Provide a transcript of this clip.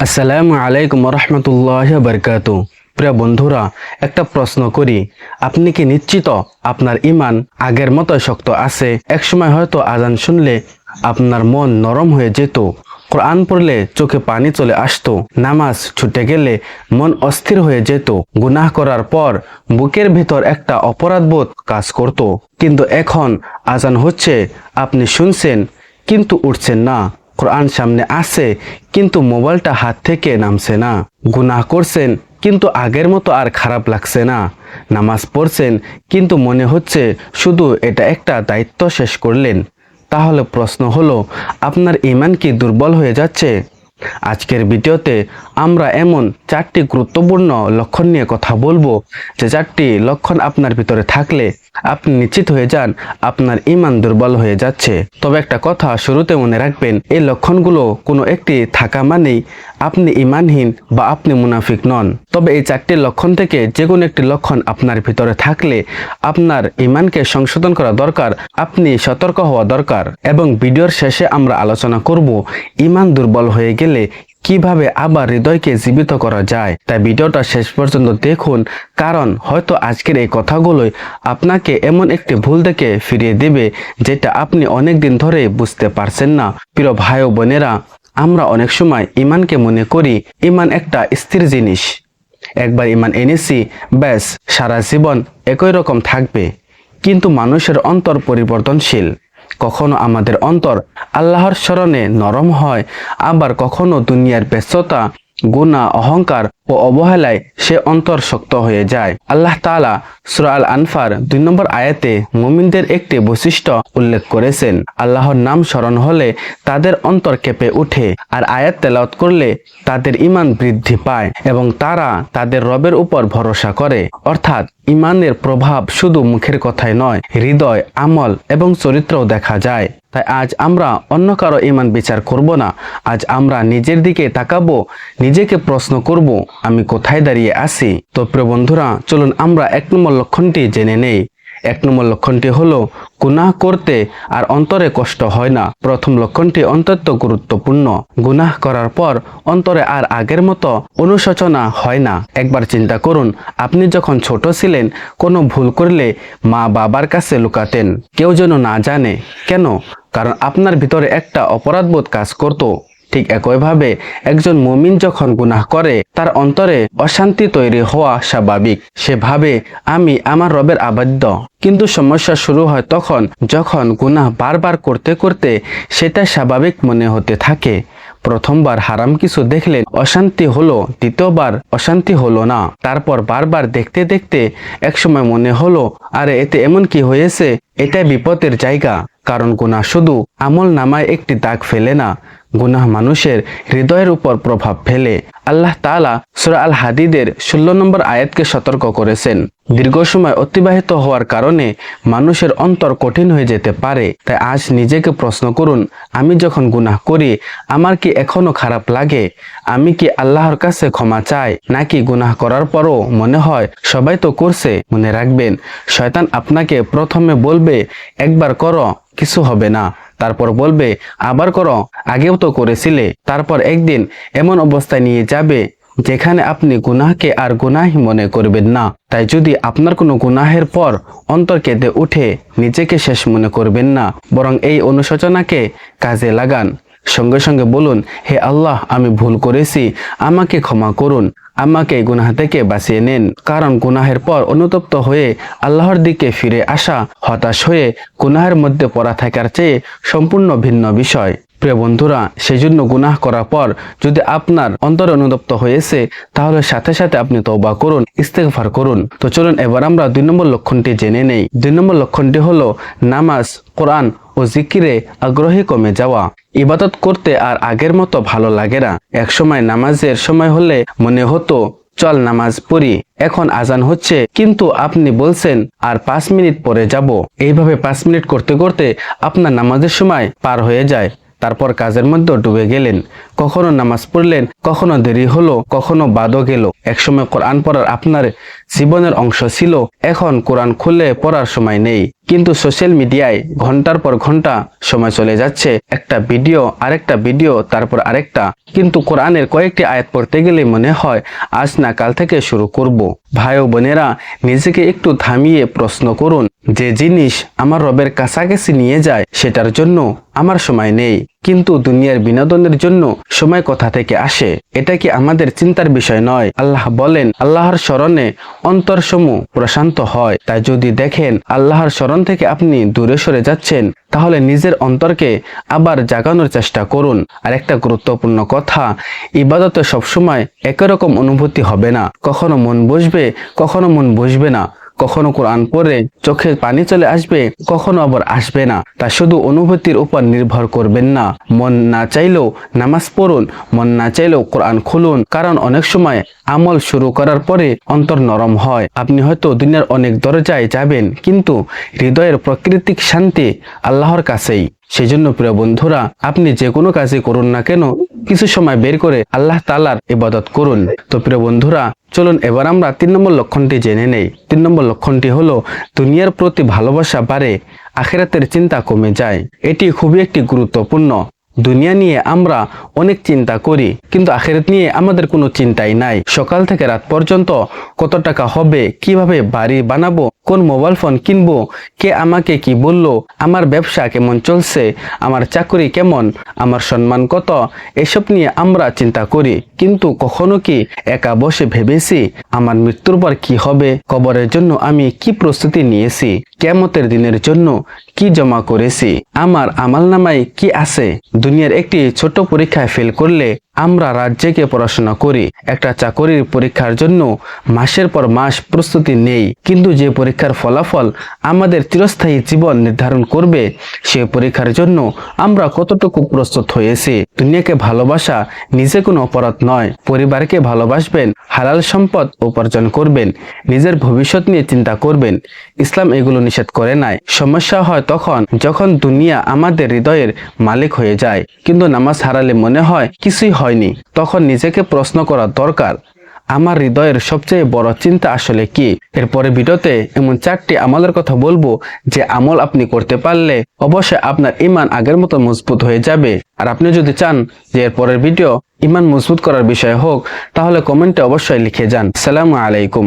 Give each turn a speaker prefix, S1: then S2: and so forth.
S1: আসসালামু আলাইকুম রহমতুল্লাহ বারকাতু। প্রিয় বন্ধুরা, একটা প্রশ্ন করি, আপনি কি নিশ্চিত আপনার ইমান আগের মতো শক্ত আছে? একসময় হয়তো আজান শুনলে আপনার মন নরম হয়ে যেত, কোরআন পড়লে চোখে পানি চলে আসতো, নামাজ ছুটে গেলে মন অস্থির হয়ে যেত, গুনাহ করার পর বুকের ভিতর একটা অপরাধবোধ কাজ করত। কিন্তু এখন আজান হচ্ছে, আপনি শুনছেন কিন্তু উঠছেন না, কোরআন সামনে আছে কিন্তু মোবাইলটা হাত থেকে নামছে না, গুনাহ করছেন কিন্তু আগের মতো আর খারাপ লাগছে না, নামাজ পড়ছেন কিন্তু মনে হচ্ছে শুধু এটা একটা দায়িত্ব শেষ করলেন। তাহলে প্রশ্ন হলো, আপনার ঈমান কি দুর্বল হয়ে যাচ্ছে? আজকের ভিডিওতে আমরা এমন চারটি গুরুত্বপূর্ণ লক্ষণ নিয়ে কথা বলবো, যে চারটি লক্ষণ আপনার ভিতরে থাকলে আপনি নিশ্চিত হয়ে যান আপনার ঈমান দুর্বল হয়ে যাচ্ছে। তবে একটা কথা শুরুতে মনে রাখবেন, এই লক্ষণগুলো কোনো একটি থাকা মানেই আপনি ঈমানহীন বা আপনি মুনাফিক নন। তবে এই চারটি লক্ষণ থেকে যে কোনো একটি লক্ষণ আপনার ভিতরে থাকলে আপনার ঈমানকে সংশোধন করা দরকার, আপনি সতর্ক হওয়া দরকার। এবং ভিডিওর শেষে আমরা আলোচনা করব ঈমান দুর্বল হয়ে গেলে কিভাবে আবার হৃদয়কে জীবিত করা যায়। তাই ভিডিওটা শেষ পর্যন্ত দেখুন, কারণ হয়তো আজকের এই কথাগুলোই আপনাকে এমন একটি ভুল থেকে ফিরিয়ে দেবে যেটা আপনি অনেক দিন ধরে বুঝতে পারছেন না। প্রিয় ভাই ও বোনেরা, আমরা অনেক সময় ঈমানকে মনে করি ঈমান একটা স্থির জিনিস, একবার ঈমান এনেছি ব্যাস সারা জীবন একই রকম থাকবে। কিন্তু মানুষের অন্তর পরিবর্তনশীল। কখনো আমাদের অন্তর আল্লাহর স্মরণে নরম হয়, আবার কখনো দুনিয়ার ব্যস্ততা, গুনাহ, অহংকার ও অবহেলায় সে অন্তর শক্ত হয়ে যায়। আল্লাহ তাআলা সূরা আল আনফার 2 নম্বর আয়াতে মুমিনদের একটি বৈশিষ্ট্য উল্লেখ করেছেন, আল্লাহর নাম স্মরণ হলে তাদের অন্তর কেঁপে ওঠে, আর আয়াত তেলাওয়াত করলে তাদের ঈমান বৃদ্ধি পায় এবং তারা তাদের রবের উপর ভরসা করে। অর্থাৎ ঈমানের প্রভাব শুধু মুখের কথায় নয়, হৃদয়, আমল এবং চরিত্রেও দেখা যায়। তাই আজ আমরা অন্য কারো ঈমান বিচার করব না, আজ আমরা নিজের দিকে তাকাবো, নিজেকে প্রশ্ন করব আমি কোথায় দাঁড়িয়ে আছি। তো প্রিয় বন্ধুরা, চলুন আমরা 1 নম্বর লক্ষণটি জেনে নেই। 1 নম্বর লক্ষণটি হলো গুনাহ করতে আর অন্তরে কষ্ট হয় না। প্রথম লক্ষণটি অত্যন্ত গুরুত্বপূর্ণ। গুনাহ করার পর অন্তরে আর আগের মতো অনুশোচনা হয় না। একবার চিন্তা করুন, আপনি যখন ছোট ছিলেন কোনো ভুল করলে মা বাবার কাছে লুকাতেন, কেউ যেন না জানে। কেন? কারণ আপনার ভিতরে একটা অপরাধবোধ কাজ করত। ঠিক একইভাবে একজন মুমিন যখন গুনাহ করে তার অন্তরে অশান্তি তৈরি হওয়া স্বাভাবিক। সে ভাবে আমি আমার রবের আবাধ্য। কিন্তু সমস্যা শুরু হয় তখন যখন গুনাহ বারবার করতে করতে সেটা স্বাভাবিক মনে হতে থাকে। প্রথমবার হারাম কিছু দেখলেন, অশান্তি হলো, দ্বিতীয়বার অশান্তি হলো না, তারপর বারবার দেখতে দেখতে একসময় মনে হলো আরে এতে এমন কি হয়েছে, এটাই বিপদের জায়গা। কারণ গুনাহ শুধু আমল নামায় একটি দাগ ফেলে না, গুনাহ মানুষের হৃদয়ের উপর প্রভাব ফেলে। আল্লাহ তাআলা সূরা আল হাদিদের 16 নম্বর আয়াতকে সতর্ক করেছেন, দীর্ঘ সময় অতিবাহিত হওয়ার কারণে মানুষের অন্তর কঠিন হয়ে যেতে পারে। তাই আজ নিজেকে প্রশ্ন করুন, আমি যখন গুনাহ করি আমার কি এখনো খারাপ লাগে? আমি কি আল্লাহর কাছে ক্ষমা চাই, নাকি গুনাহ করার পরও মনে হয় সবাই তো করছে? মনে রাখবেন, শয়তান আপনাকে প্রথমে বলবে একবার করো কিছু হবে না, তারপর বলবে আবার করো আগেও তো করেছিলে, তারপর একদিন এমন অবস্থায় নিয়ে যাবে যেখানে আপনি গুনাহকে আর গুনাহই মনে করবেন না। তাই যদি আপনার কোনো গুনাহের পর অন্তর কেঁদে উঠে, নিজেকে শেষ মনে করবেন না, বরং এই অনুশোচনাকে কাজে লাগান। সঙ্গে সঙ্গে বলুন, হে আল্লাহ, আমি ভুল করেছি, আমাকে ক্ষমা করুন, আমাকে গুনাহ থেকে বাঁচিয়ে নেন। কারণ গুনাহের পর অনুতপ্ত হয়ে আল্লাহর দিকে ফিরে আসা হতাশ হয়ে গুনাহের মধ্যে পড়া থাকার চেয়ে সম্পূর্ণ ভিন্ন বিষয়। প্রিয় বন্ধুরা, সেই জন্য গুনাহ করার পর যদি আপনার অন্তরে অনুতপ্ত হয়েছে, তাহলে সাথে সাথে আপনি তওবা করুন, ইস্তেগফার করুন। তো চলুন এবার আমরা 2 নম্বর লক্ষণটি জেনে নেই। 2 নম্বর লক্ষণটি হলো নামাজ, কোরআন ও জিকিরে আগ্রহী কমে যাওয়া। ইবাদত করতে আর আগের মতো ভালো লাগে না। একসময় নামাজের সময় হলে মনে হতো চল নামাজ পড়ি, এখন আজান হচ্ছে কিন্তু আপনি বলছেন আর 5 মিনিট পরে যাব। এইভাবে 5 মিনিট করতে করতে আপনার নামাজের সময় পার হয়ে যায়, তারপর কাজের মধ্যে ডুবে গেলেন। কখনো নামাজ পড়লেন, কখনো দেরি হলো, কখনো বাদও গেল। একসময় কোরআন পড়ার আপনার জীবনের অংশ ছিল, এখন কোরআন খুলে পড়ার সময় নেই। কিন্তু সোশ্যাল মিডিয়ায় ঘন্টার পর ঘন্টা সময় চলে যাচ্ছে, একটা ভিডিও, আরেকটা ভিডিও, তারপর আরেকটা। কিন্তু কোরআনের কয়েকটি আয়াত পড়তে গেলে মনে হয় আজ না কাল থেকে শুরু করব। ভাই ও বোনেরা, নিজেকে একটু থামিয়ে প্রশ্ন করুন, যে জিনিস আমার রবের কাছাকাছি নিয়ে যায় সেটার জন্য আমার সময় নেই, কিন্তু দুনিয়ার বিনোদনের জন্য সময় কোথা থেকে আসে? এটা কি আমাদের চিন্তার বিষয় নয়? আল্লাহ বলেন, আল্লাহর স্মরণে অন্তরসমূহ প্রশান্ত হয়। তাই যদি দেখেন আল্লাহর স্মরণ থেকে আপনি দূরে সরে যাচ্ছেন, তাহলে নিজের অন্তরকে আবার জাগানোর চেষ্টা করুন। আর একটা গুরুত্বপূর্ণ কথা, ইবাদতে সবসময় একই রকম অনুভূতি হবে না। কখনো মন বসবে, কখনো মন বসবে না। কখনো কোরআন পড়ে চোখে পানি চলে আসবে, কখনো আবার আসবে না। তা শুধু অনুভূতির উপর নির্ভর করবেন না। মন না চাইলেও নামাজ পড়ুন, মন না চাইলেও কোরআন খুলুন। কারণ অনেক সময় আমল শুরু করার পরে অন্তর নরম হয়। আপনি হয়তো দুনিয়ার অনেক দরজায় যাবেন, কিন্তু হৃদয়ের প্রাকৃতিক শান্তি আল্লাহর কাছেই। সেজন্য প্রিয় বন্ধুরা, আপনি যে কোনো কাজই করুন না কেন, কিছু সময় বের করে আল্লাহ তাআলার ইবাদত করুন। তো প্রিয় বন্ধুরা, চলুন এবার আমরা 3 নম্বর লক্ষণটি জেনে নেই। 3 নম্বর লক্ষণটি হলো দুনিয়ার প্রতি ভালোবাসা বাড়ে, আখিরাতের চিন্তা কমে যায়। এটি খুবই একটি গুরুত্বপূর্ণ। দুনিয়া নিয়ে আমরা অনেক চিন্তা করি, কিন্তু আখিরাত নিয়ে আমাদের কোনো চিন্তাই নাই। সকাল থেকে রাত পর্যন্ত কত টাকা হবে, কিভাবে বাড়ি বানাবো, কোন মোবাইল ফোন কিনবো, কে আমাকে কি বললো, আমার ব্যবসা কেমন চলছে, আমার চাকরি কেমন, আমার সম্মান কত, এসব নিয়ে আমরা চিন্তা করি। কিন্তু কখনো কি একা বসে ভেবেছি আমার মৃত্যুর পর কি হবে, কবরের জন্য আমি কি প্রস্তুতি নিয়েছি, কিয়ামতের দিনের জন্য কি জমা করেছি, আমার আমলনামায় কি আছে? দুনিয়ার একটি ছোট পরীক্ষায় ফেল করলে আমরা রাত জেগে পড়াশোনা করি। একটা চাকরির পরীক্ষার জন্য মাসের পর মাস প্রস্তুতি নেই, কিন্তু যে পরীক্ষার ফলাফল আমাদের চিরস্থায়ী জীবন নির্ধারণ করবে, সে পরীক্ষার জন্য আমরা কতটুকু প্রস্তুত হয়েছি। দুনিয়াকে ভালোবাসা নিজে কোনো অপরাধ নয়। পরিবারকে ভালোবাসবেন, হালাল সম্পদ উপার্জন করবেন, নিজের ভবিষ্যৎ নিয়ে চিন্তা করবেন। ইসলাম এগুলো নিষেধ করে নাই। সমস্যা হয় তখন যখন দুনিয়া আমাদের হৃদয়ের মালিক হয়ে যায়, কিন্তু নামাজ হারালে মনে হয় কিছুই হয়নি। তখন নিজেকে প্রশ্ন করা দরকার, আমার হৃদয়ের সবচেয়ে বড় চিন্তা আসলে কি? এরপরে ভিডিওতে এমন 4টি আমলের কথা বলবো, যে আমল আপনি করতে পারলে অবশ্যই আপনার ঈমান আগের মতো মজবুত হয়ে যাবে। আর আপনি যদি চান যে এরপরের ভিডিও ঈমান মজবুত করার বিষয় হোক, তাহলে কমেন্টে অবশ্যই লিখে যান। আসসালামু আলাইকুম।